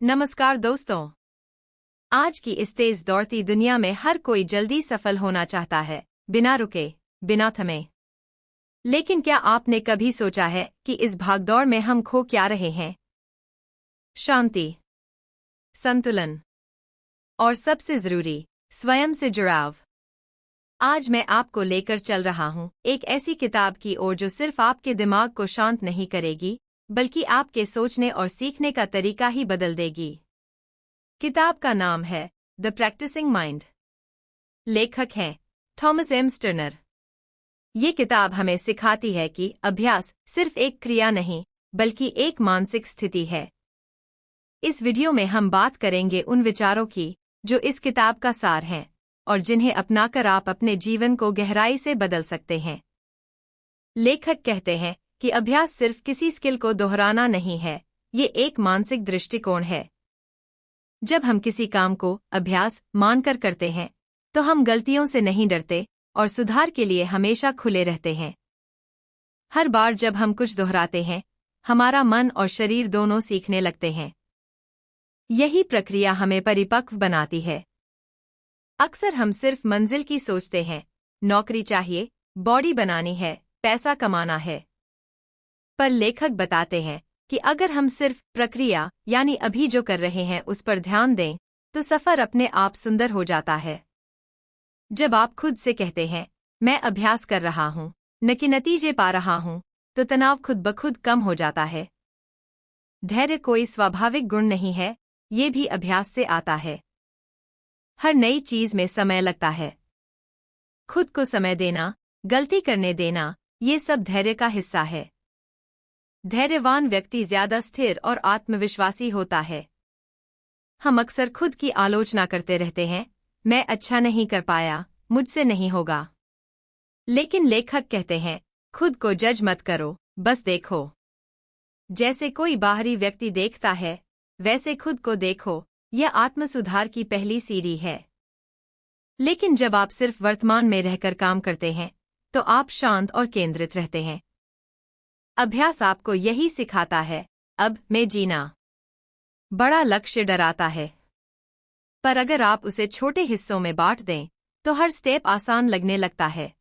नमस्कार दोस्तों। आज की इस तेज दौड़ती दुनिया में हर कोई जल्दी सफल होना चाहता है, बिना रुके, बिना थमे। लेकिन क्या आपने कभी सोचा है कि इस भागदौड़ में हम खो क्या रहे हैं? शांति, संतुलन और सबसे जरूरी, स्वयं से जुड़ाव। आज मैं आपको लेकर चल रहा हूं एक ऐसी किताब की ओर जो सिर्फ आपके दिमाग को शांत नहीं करेगी, बल्कि आपके सोचने और सीखने का तरीका ही बदल देगी। किताब का नाम है द प्रैक्टिसिंग माइंड। लेखक हैं थॉमस एम स्टर्नर। ये किताब हमें सिखाती है कि अभ्यास सिर्फ एक क्रिया नहीं, बल्कि एक मानसिक स्थिति है। इस वीडियो में हम बात करेंगे उन विचारों की जो इस किताब का सार हैं और जिन्हें अपनाकर आप अपने जीवन को गहराई से बदल सकते हैं। लेखक कहते हैं कि अभ्यास सिर्फ किसी स्किल को दोहराना नहीं है, ये एक मानसिक दृष्टिकोण है। जब हम किसी काम को अभ्यास मानकर करते हैं, तो हम गलतियों से नहीं डरते और सुधार के लिए हमेशा खुले रहते हैं। हर बार जब हम कुछ दोहराते हैं, हमारा मन और शरीर दोनों सीखने लगते हैं। यही प्रक्रिया हमें परिपक्व बनाती है। अक्सर हम सिर्फ मंजिल की सोचते हैं, नौकरी चाहिए, बॉडी बनानी है, पैसा कमाना है। पर लेखक बताते हैं कि अगर हम सिर्फ प्रक्रिया यानी अभी जो कर रहे हैं उस पर ध्यान दें, तो सफर अपने आप सुंदर हो जाता है। जब आप खुद से कहते हैं, मैं अभ्यास कर रहा हूं, न कि नतीजे पा रहा हूं, तो तनाव खुद ब खुद कम हो जाता है। धैर्य कोई स्वाभाविक गुण नहीं है, ये भी अभ्यास से आता है। हर नई चीज में समय लगता है। खुद को समय देना, गलती करने देना, ये सब धैर्य का हिस्सा है। धैर्यवान व्यक्ति ज्यादा स्थिर और आत्मविश्वासी होता है। हम अक्सर खुद की आलोचना करते रहते हैं, मैं अच्छा नहीं कर पाया, मुझसे नहीं होगा। लेकिन लेखक कहते हैं, खुद को जज मत करो, बस देखो। जैसे कोई बाहरी व्यक्ति देखता है, वैसे खुद को देखो, यह आत्मसुधार की पहली सीढ़ी है। लेकिन जब आप सिर्फ वर्तमान में रहकर काम करते हैं, तो आप शांत और केंद्रित रहते हैं। अभ्यास आपको यही सिखाता है, अब मैं जीना। बड़ा लक्ष्य डराता है, पर अगर आप उसे छोटे हिस्सों में बांट दें, तो हर स्टेप आसान लगने लगता है।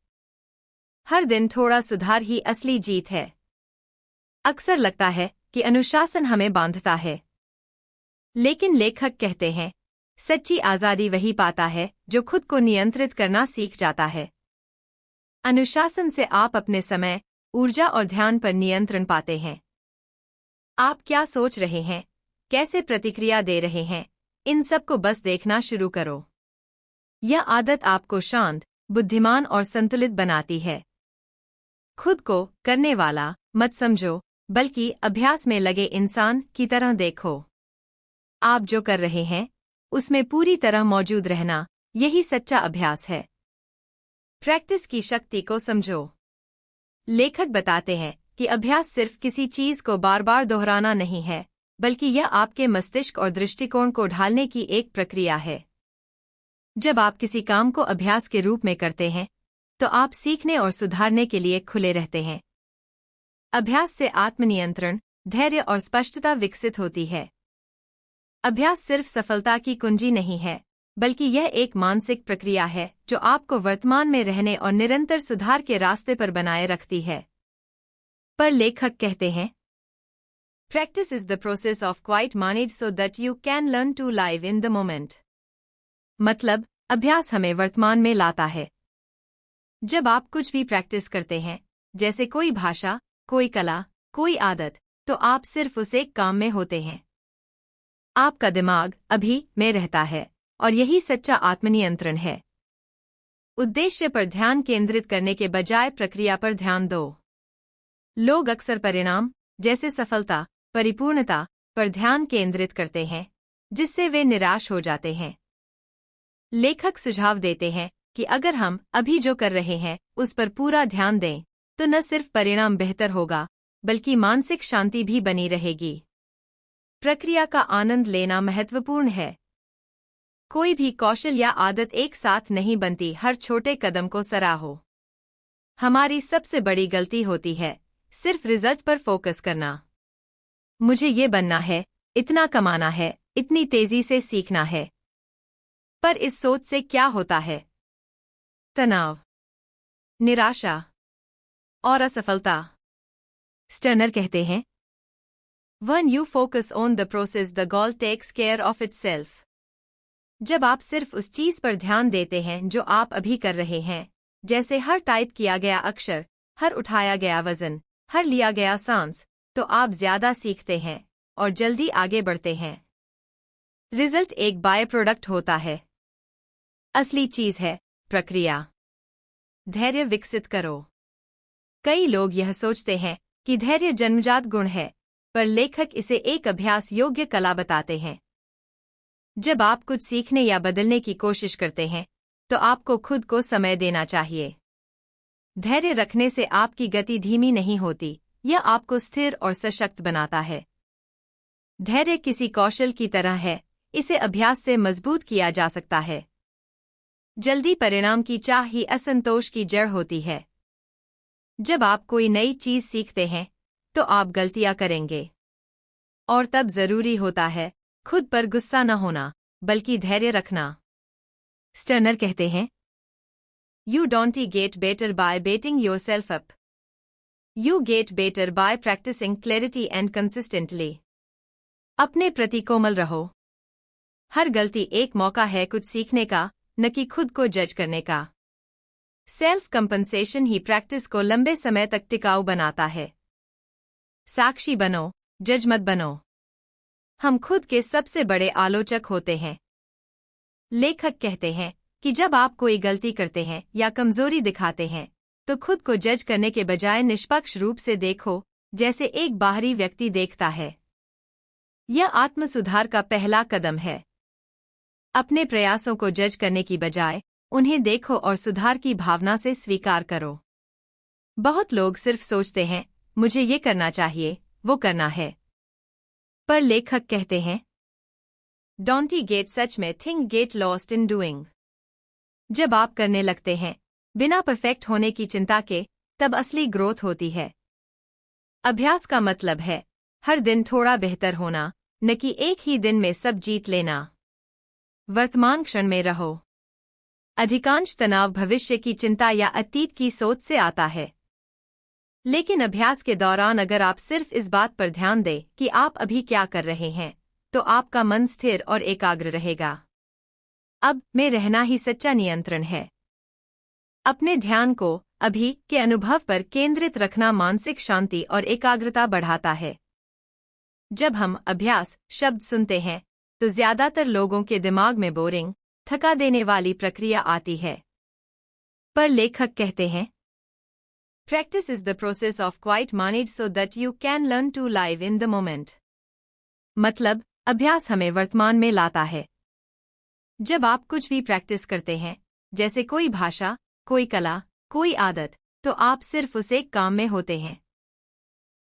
हर दिन थोड़ा सुधार ही असली जीत है। अक्सर लगता है कि अनुशासन हमें बांधता है, लेकिन लेखक कहते हैं, सच्ची आजादी वही पाता है जो खुद को नियंत्रित करना सीख जाता है। अनुशासन से आप अपने समय, ऊर्जा और ध्यान पर नियंत्रण पाते हैं। आप क्या सोच रहे हैं, कैसे प्रतिक्रिया दे रहे हैं, इन सब को बस देखना शुरू करो। यह आदत आपको शांत, बुद्धिमान और संतुलित बनाती है। खुद को करने वाला मत समझो, बल्कि अभ्यास में लगे इंसान की तरह देखो। आप जो कर रहे हैं, उसमें पूरी तरह मौजूद रहना, यही सच्चा अभ्यास है। प्रैक्टिस की शक्ति को समझो। लेखक बताते हैं कि अभ्यास सिर्फ किसी चीज को बार बार दोहराना नहीं है, बल्कि यह आपके मस्तिष्क और दृष्टिकोण को ढालने की एक प्रक्रिया है। जब आप किसी काम को अभ्यास के रूप में करते हैं, तो आप सीखने और सुधारने के लिए खुले रहते हैं। अभ्यास से आत्मनियंत्रण, धैर्य और स्पष्टता विकसित होती है। अभ्यास सिर्फ सफलता की कुंजी नहीं है, बल्कि यह एक मानसिक प्रक्रिया है जो आपको वर्तमान में रहने और निरंतर सुधार के रास्ते पर बनाए रखती है। पर लेखक कहते हैं, practice is the process of quiet mind so that you can learn to live in the moment. मतलब, अभ्यास हमें वर्तमान में लाता है। जब आप कुछ भी प्रैक्टिस करते हैं, जैसे कोई भाषा, कोई कला, कोई आदत, तो आप सिर्फ उस एक काम में होते हैं। आपका दिमाग अभी में रहता है, और यही सच्चा आत्मनियंत्रण है। उद्देश्य पर ध्यान केंद्रित करने के बजाय प्रक्रिया पर ध्यान दो। लोग अक्सर परिणाम, जैसे सफलता, परिपूर्णता, पर ध्यान केंद्रित करते हैं, जिससे वे निराश हो जाते हैं। लेखक सुझाव देते हैं कि अगर हम अभी जो कर रहे हैं उस पर पूरा ध्यान दें, तो न सिर्फ परिणाम बेहतर होगा, बल्कि मानसिक शांति भी बनी रहेगी। प्रक्रिया का आनंद लेना महत्वपूर्ण है। कोई भी कौशल या आदत एक साथ नहीं बनती, हर छोटे कदम को सराहो। हमारी सबसे बड़ी गलती होती है सिर्फ रिजल्ट पर फोकस करना। मुझे ये बनना है, इतना कमाना है, इतनी तेजी से सीखना है। पर इस सोच से क्या होता है? तनाव, निराशा और असफलता। स्टर्नर कहते हैं, When you focus on the process, the goal takes care of itself. जब आप सिर्फ उस चीज पर ध्यान देते हैं जो आप अभी कर रहे हैं, जैसे हर टाइप किया गया अक्षर, हर उठाया गया वजन, हर लिया गया सांस, तो आप ज्यादा सीखते हैं और जल्दी आगे बढ़ते हैं। रिजल्ट एक बाय प्रोडक्ट होता है। असली चीज है प्रक्रिया। धैर्य विकसित करो। कई लोग यह सोचते हैं कि धैर्य जन्मजात गुण है, पर लेखक इसे एक अभ्यास योग्य कला बताते हैं। जब आप कुछ सीखने या बदलने की कोशिश करते हैं, तो आपको खुद को समय देना चाहिए। धैर्य रखने से आपकी गति धीमी नहीं होती, यह आपको स्थिर और सशक्त बनाता है। धैर्य किसी कौशल की तरह है, इसे अभ्यास से मजबूत किया जा सकता है। जल्दी परिणाम की चाह ही असंतोष की जड़ होती है। जब आप कोई नई चीज सीखते हैं, तो आप गलतियां करेंगे। और तब जरूरी होता है खुद पर गुस्सा न होना, बल्कि धैर्य रखना। स्टर्नर कहते हैं, You don't get better by beating yourself up. You get better by practicing clarity and consistently. अपने प्रति कोमल रहो। हर गलती एक मौका है कुछ सीखने का, न कि खुद को जज करने का। सेल्फ कंपनसेशन ही प्रैक्टिस को लंबे समय तक टिकाऊ बनाता है। साक्षी बनो, जज मत बनो। हम खुद के सबसे बड़े आलोचक होते हैं। लेखक कहते हैं कि जब आप कोई गलती करते हैं या कमजोरी दिखाते हैं, तो खुद को जज करने के बजाय निष्पक्ष रूप से देखो, जैसे एक बाहरी व्यक्ति देखता है। यह आत्मसुधार का पहला कदम है। अपने प्रयासों को जज करने की बजाय उन्हें देखो और सुधार की भावना से स्वीकार करो। बहुत लोग सिर्फ सोचते हैं, मुझे ये करना चाहिए, वो करना है। पर लेखक कहते हैं, Don't get such में thing get lost in doing. जब आप करने लगते हैं, बिना परफेक्ट होने की चिंता के, तब असली ग्रोथ होती है। अभ्यास का मतलब है हर दिन थोड़ा बेहतर होना, न कि एक ही दिन में सब जीत लेना। वर्तमान क्षण में रहो। अधिकांश तनाव भविष्य की चिंता या अतीत की सोच से आता है। लेकिन अभ्यास के दौरान अगर आप सिर्फ इस बात पर ध्यान दें कि आप अभी क्या कर रहे हैं, तो आपका मन स्थिर और एकाग्र रहेगा। अब में रहना ही सच्चा नियंत्रण है। अपने ध्यान को अभी के अनुभव पर केंद्रित रखना मानसिक शांति और एकाग्रता बढ़ाता है। जब हम अभ्यास शब्द सुनते हैं, तो ज्यादातर लोगों के दिमाग में बोरिंग, थका देने वाली प्रक्रिया आती है। पर लेखक कहते हैं, Practice is the process of quiet mind so that you can learn to live in the moment. मतलब, अभ्यास हमें वर्तमान में लाता है। जब आप कुछ भी प्रैक्टिस करते हैं, जैसे कोई भाषा, कोई कला, कोई आदत, तो आप सिर्फ उस एक काम में होते हैं।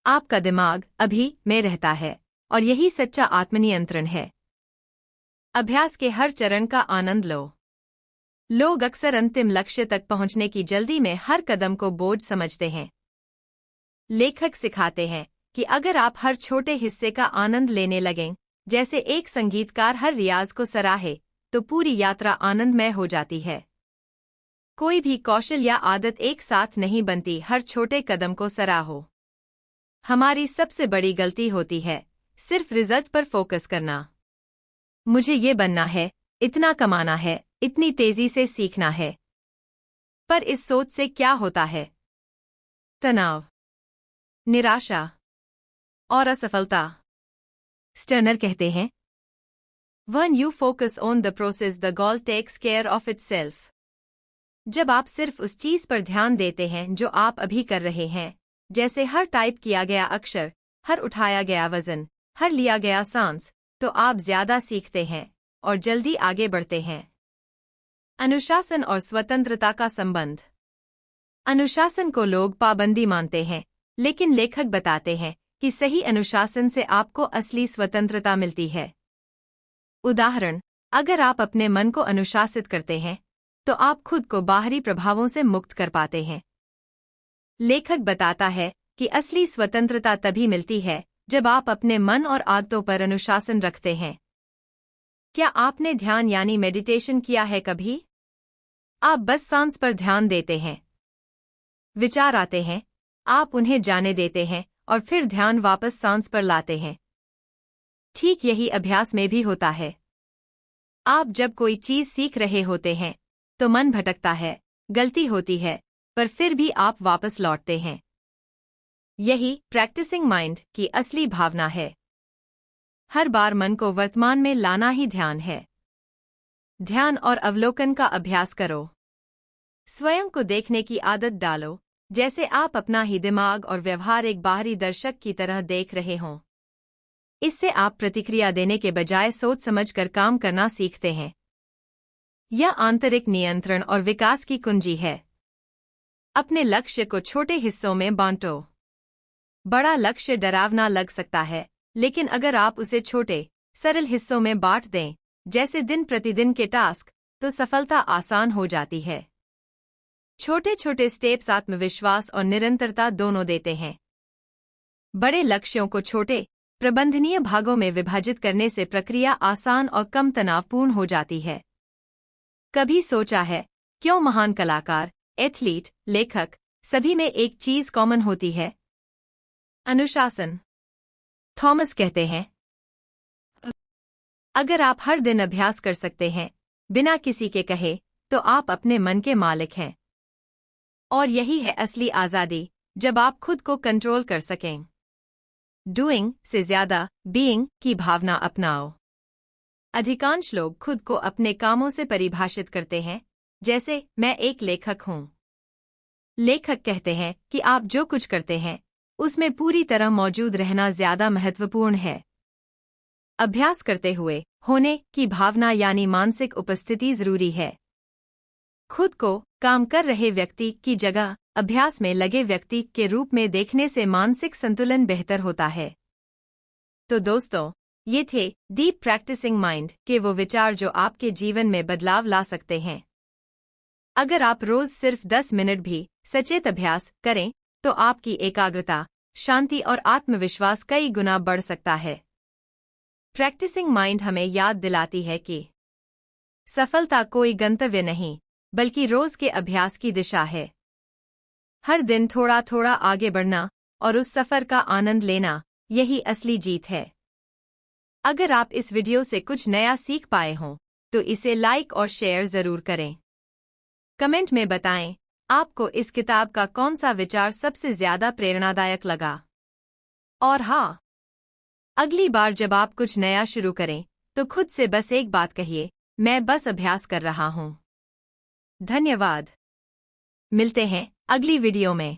आपका दिमाग अभी में रहता है, और यही सच्चा आत्मनियंत्रण है। अभ्यास के हर चरण का आनंद लो। लोग अक्सर अंतिम लक्ष्य तक पहुंचने की जल्दी में हर कदम को बोझ समझते हैं। लेखक सिखाते हैं कि अगर आप हर छोटे हिस्से का आनंद लेने लगें, जैसे एक संगीतकार हर रियाज को सराहे, तो पूरी यात्रा आनंदमय हो जाती है। कोई भी कौशल या आदत एक साथ नहीं बनती, हर छोटे कदम को सराहो। हमारी सबसे बड़ी गलती होती है सिर्फ रिजल्ट पर फोकस करना। मुझे ये बनना है, इतना कमाना है, इतनी तेजी से सीखना है। पर इस सोच से क्या होता है? तनाव, निराशा और असफलता। स्टर्नर कहते हैं, When you focus on the process, the goal takes care of itself. जब आप सिर्फ उस चीज पर ध्यान देते हैं जो आप अभी कर रहे हैं, जैसे हर टाइप किया गया अक्षर, हर उठाया गया वजन, हर लिया गया सांस, तो आप ज्यादा सीखते हैं और जल्दी आगे बढ़ते हैं। अनुशासन और स्वतंत्रता का संबंध। अनुशासन को लोग पाबंदी मानते हैं, लेकिन लेखक बताते हैं कि सही अनुशासन से आपको असली स्वतंत्रता मिलती है। उदाहरण, अगर आप अपने मन को अनुशासित करते हैं, तो आप खुद को बाहरी प्रभावों से मुक्त कर पाते हैं। लेखक बताता है कि असली स्वतंत्रता तभी मिलती है जब आप अपने मन और आदतों पर अनुशासन रखते हैं। क्या आपने ध्यान यानी मेडिटेशन किया है कभी? आप बस सांस पर ध्यान देते हैं। विचार आते हैं, आप उन्हें जाने देते हैं और फिर ध्यान वापस सांस पर लाते हैं। ठीक यही अभ्यास में भी होता है। आप जब कोई चीज सीख रहे होते हैं तो मन भटकता है, गलती होती है, पर फिर भी आप वापस लौटते हैं। यही प्रैक्टिसिंग माइंड की असली भावना है। हर बार मन को वर्तमान में लाना ही ध्यान है। ध्यान और अवलोकन का अभ्यास करो। स्वयं को देखने की आदत डालो, जैसे आप अपना ही दिमाग और व्यवहार एक बाहरी दर्शक की तरह देख रहे हों। इससे आप प्रतिक्रिया देने के बजाय सोच समझकर काम करना सीखते हैं। यह आंतरिक नियंत्रण और विकास की कुंजी है। अपने लक्ष्य को छोटे हिस्सों में बांटो। बड़ा लक्ष्य डरावना लग सकता है, लेकिन अगर आप उसे छोटे, सरल हिस्सों में बांट दें, जैसे दिन प्रतिदिन के टास्क, तो सफलता आसान हो जाती है। छोटे छोटे स्टेप्स आत्मविश्वास और निरंतरता दोनों देते हैं। बड़े लक्ष्यों को छोटे, प्रबंधनीय भागों में विभाजित करने से प्रक्रिया आसान और कम तनावपूर्ण हो जाती है। कभी सोचा है, क्यों महान कलाकार, एथलीट, लेखक, सभी में एक चीज कॉमन होती है? अनुशासन। थॉमस कहते हैं, अगर आप हर दिन अभ्यास कर सकते हैं, बिना किसी के कहे, तो आप अपने मन के मालिक हैं। और यही है असली आज़ादी, जब आप खुद को कंट्रोल कर सकें। डूइंग से ज्यादा बीइंग की भावना अपनाओ। अधिकांश लोग खुद को अपने कामों से परिभाषित करते हैं, जैसे मैं एक लेखक हूं। लेखक कहते हैं कि आप जो कुछ करते हैं, उसमें पूरी तरह मौजूद रहना ज्यादा महत्वपूर्ण है। अभ्यास करते हुए होने की भावना यानी मानसिक उपस्थिति जरूरी है। खुद को काम कर रहे व्यक्ति की जगह अभ्यास में लगे व्यक्ति के रूप में देखने से मानसिक संतुलन बेहतर होता है। तो दोस्तों, ये थे डीप प्रैक्टिसिंग माइंड के वो विचार जो आपके जीवन में बदलाव ला सकते हैं। अगर आप रोज सिर्फ 10 मिनट भी सचेत अभ्यास करें, तो आपकी एकाग्रता, शांति और आत्मविश्वास कई गुना बढ़ सकता है। प्रैक्टिसिंग माइंड हमें याद दिलाती है कि सफलता कोई गंतव्य नहीं, बल्कि रोज के अभ्यास की दिशा है। हर दिन थोड़ा थोड़ा आगे बढ़ना और उस सफर का आनंद लेना, यही असली जीत है। अगर आप इस वीडियो से कुछ नया सीख पाए हों, तो इसे लाइक और शेयर जरूर करें। कमेंट में बताएं, आपको इस किताब का कौन सा विचार सबसे ज्यादा प्रेरणादायक लगा। और हाँ, अगली बार जब आप कुछ नया शुरू करें, तो खुद से बस एक बात कहिए, मैं बस अभ्यास कर रहा हूँ। धन्यवाद। मिलते हैं अगली वीडियो में।